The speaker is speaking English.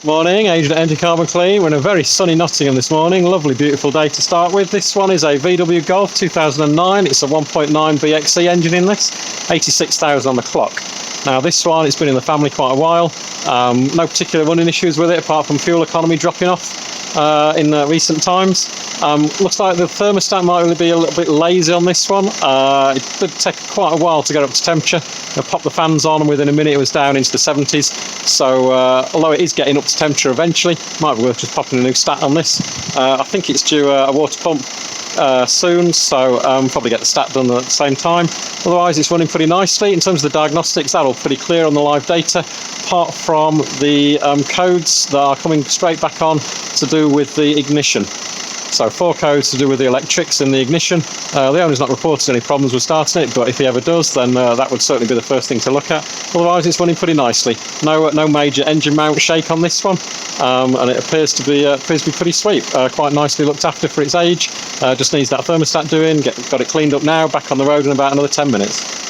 Morning, Adrian at Carbon Clean. We're in a very sunny Nottingham this morning. Lovely, beautiful day to start with. This one is a VW Golf 2009. It's a 1.9 BXE engine in this, 86,000 on the clock. Now this one, it's been in the family quite a while. No particular running issues with it apart from fuel economy dropping off in recent times. Looks like the thermostat might really be a little bit lazy on this one. It did take quite a while to get up to temperature. I popped the fans on and within a minute it was down into the 70s. So although it is getting up to temperature eventually, might be worth just popping a new stat on this. I think it's due a water pump soon, so probably get the stat done at the same time. Otherwise it's running pretty nicely. In terms of the diagnostics, that all pretty clear on the live data, apart from the codes that are coming straight back on to do with the ignition. So 4 codes to do with the electrics in the ignition. The owner's not reported any problems with starting it, but if he ever does, then that would certainly be the first thing to look at. Otherwise it's running pretty nicely. No major engine mount shake on this one, and it appears to be pretty sweet. Quite nicely looked after for its age. Just needs that thermostat doing. Got it cleaned up now, back on the road in about another 10 minutes.